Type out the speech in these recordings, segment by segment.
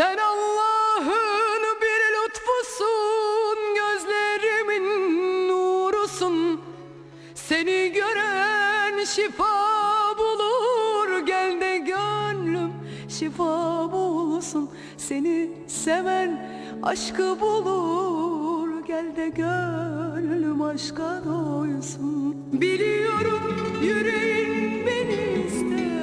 Sen Allah'ın bir lütfusun, gözlerimin nurusun. Seni gören şifa bulur, gel de gönlüm şifa bulsun. Seni seven aşkı bulur, gel de gönlüm aşka doysun. Biliyorum yüreğin beni ister,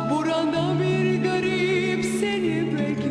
burada bir garip seni bekler.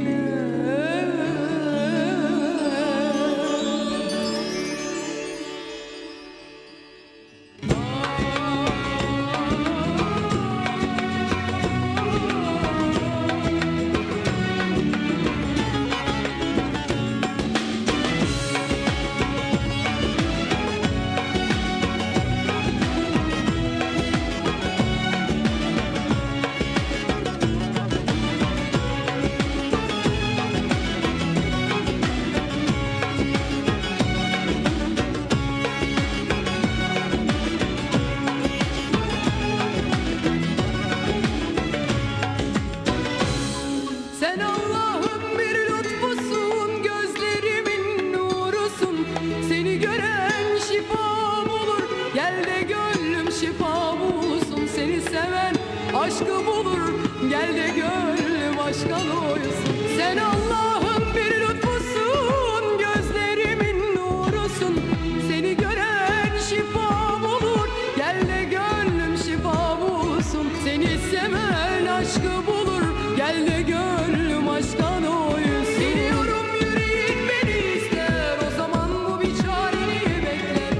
Sen Allah'ın bir lütfusun, gözlerimin nurusun. Seni gören şifa bulur, gel de gönlüm şifa bulsun. Seni seven aşkı bulur, gel de gönlüm aşka doysun. Sen Allah'ın bir lütfusun, gözlerimin nurusun. Seni gören şifa bulur, gel de gönlüm şifa bulsun. Seni seven aşkı bulur, gel de gönlüm aşktan doysun. Biliyorum yüreğin beni ister, o zaman bu bir çareni bekler.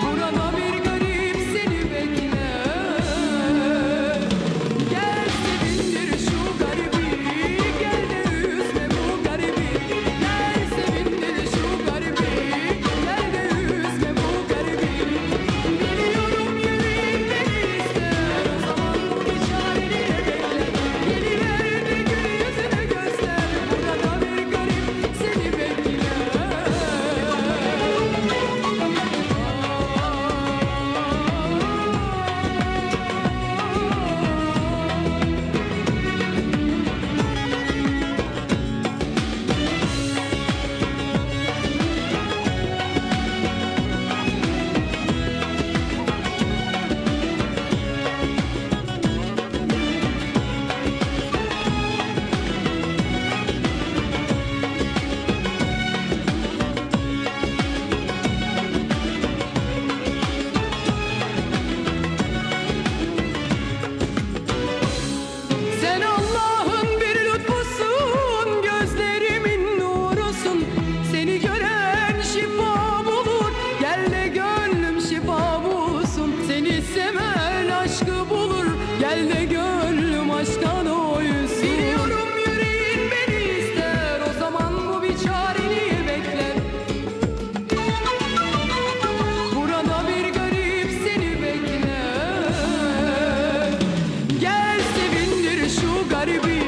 Burada bir garip seni bekler. Gel sevindir şu garibi, gel de üzme bu garibi. Gel sevindir şu garibi, gel de üzme bu garibi. Biliyorum yüreğin beni ister, o zaman bu bir çareni bekler. Geliver de gül yüzünü göster, burada bir garip seni bekler. Sen Allah'ın bir lütfusun, gözlerimin nurusun. Seni gören şifa bulur, gel de gönlüm şifa bulsun. Seni seven aşkı bulur, gel de gönlüm aşka doysun. Biliyorum yüreğin beni ister, o zaman bu bir çareni bekler. Burada bir garip seni bekler. Gel sevindir şu garibi,